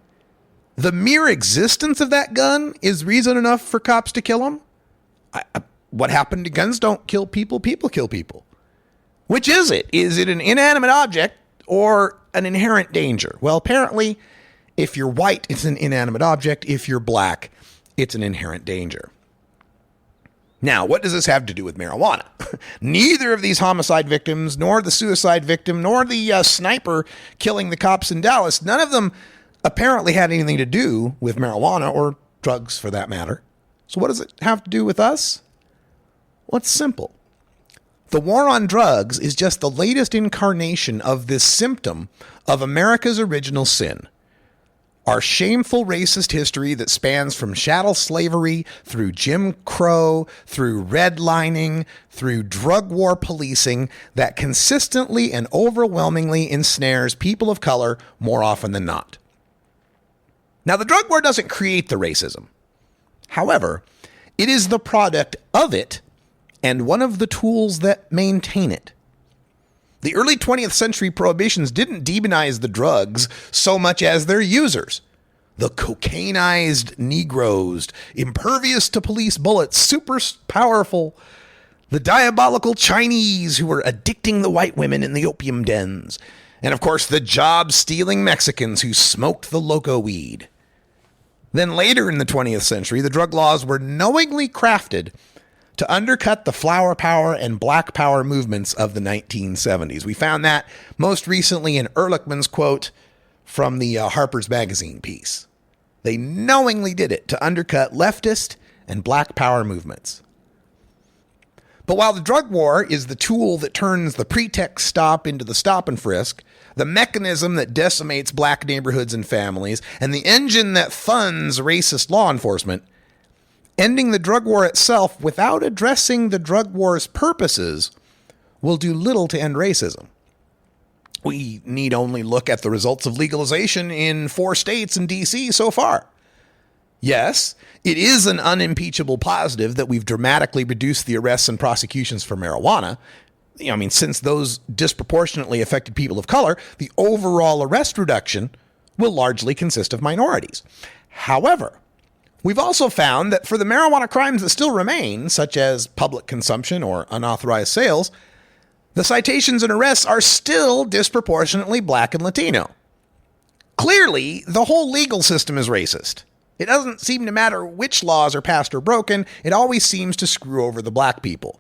the mere existence of that gun is reason enough for cops to kill him? What happened to guns don't kill people, people kill people? Which is it? Is it an inanimate object or an inherent danger? Well, apparently, if you're white, it's an inanimate object. If you're black, it's an inherent danger. Now, what does this have to do with marijuana? Neither of these homicide victims, nor the suicide victim, nor the sniper killing the cops in Dallas, none of them apparently had anything to do with marijuana or drugs for that matter. So what does it have to do with us? Well, it's simple. The war on drugs is just the latest incarnation of this symptom of America's original sin. Our shameful racist history that spans from chattel slavery through Jim Crow, through redlining, through drug war policing that consistently and overwhelmingly ensnares people of color more often than not. Now, the drug war doesn't create the racism. However, it is the product of it and one of the tools that maintain it. The early 20th century prohibitions didn't demonize the drugs so much as their users. The cocainized Negroes, impervious to police bullets, super powerful. The diabolical Chinese who were addicting the white women in the opium dens. And of course, the job-stealing Mexicans who smoked the loco weed. Then later in the 20th century, the drug laws were knowingly crafted to undercut the flower power and black power movements of the 1970s. We found that most recently in Ehrlichman's quote from the Harper's Magazine piece. They knowingly did it to undercut leftist and black power movements. But while the drug war is the tool that turns the pretext stop into the stop and frisk, the mechanism that decimates black neighborhoods and families, and the engine that funds racist law enforcement, ending the drug war itself without addressing the drug war's purposes will do little to end racism. We need only look at the results of legalization in 4 states and D.C. so far. Yes, it is an unimpeachable positive that we've dramatically reduced the arrests and prosecutions for marijuana. Since those disproportionately affected people of color, the overall arrest reduction will largely consist of minorities. However, we've also found that for the marijuana crimes that still remain, such as public consumption or unauthorized sales, the citations and arrests are still disproportionately black and Latino. Clearly, the whole legal system is racist. It doesn't seem to matter which laws are passed or broken, it always seems to screw over the black people.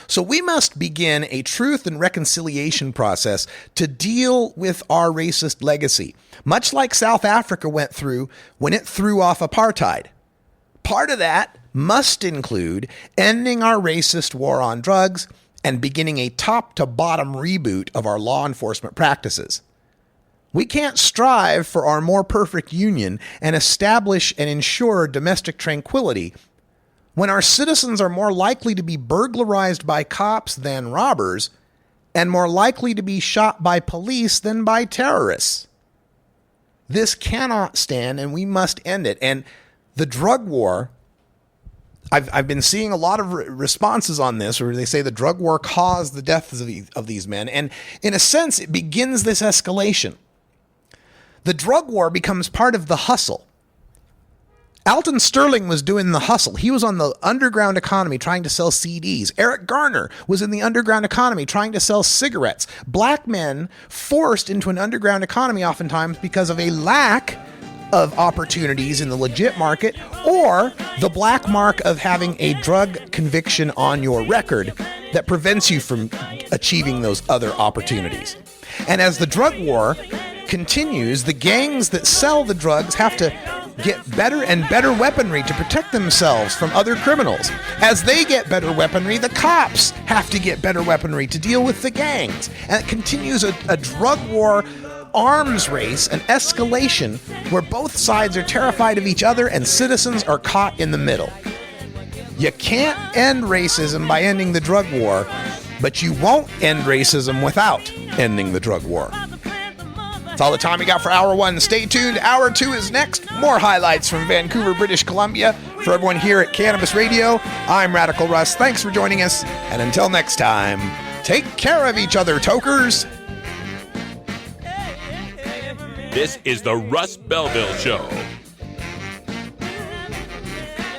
So we must begin a truth and reconciliation process to deal with our racist legacy, much like South Africa went through when it threw off apartheid. Part of that must include ending our racist war on drugs and beginning a top-to-bottom reboot of our law enforcement practices. We can't strive for our more perfect union and establish and ensure domestic tranquility when our citizens are more likely to be burglarized by cops than robbers and more likely to be shot by police than by terrorists. This cannot stand, and we must end it. And the drug war, I've been seeing a lot of responses on this where they say the drug war caused the deaths of these men. And in a sense, it begins this escalation. The drug war becomes part of the hustle. Alton Sterling was doing the hustle. He was on the underground economy trying to sell CDs. Eric Garner was in the underground economy trying to sell cigarettes. Black men forced into an underground economy oftentimes because of a lack of opportunities in the legit market or the black mark of having a drug conviction on your record that prevents you from achieving those other opportunities. And as the drug war continues, the gangs that sell the drugs have to get better and better weaponry to protect themselves from other criminals. As they get better weaponry, the cops have to get better weaponry to deal with the gangs. And it continues a drug war arms race, an escalation where both sides are terrified of each other and citizens are caught in the middle. You can't end racism by ending the drug war, but you won't end racism without ending the drug war. That's all the time we got for Hour 1. Stay tuned. Hour 2 is next. More highlights from Vancouver, British Columbia. For everyone here at Cannabis Radio, I'm Radical Russ. Thanks for joining us. And until next time, take care of each other, tokers. This is the Russ Belville Show.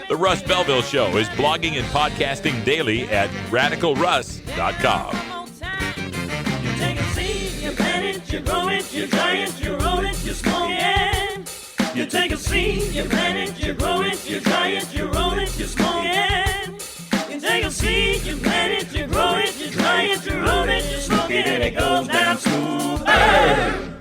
The Russ Belville Show is blogging and podcasting daily at radicalruss.com. You take a seed, you plant it, you grow it, you dry it, you roll it, you smoke it. You take a seed, you plant it, you grow it, you dry it, you roll it, you smoke it. You take a seed, you plant it, you grow it, you dry it, you roll it, you smoke it, and it goes down smooth.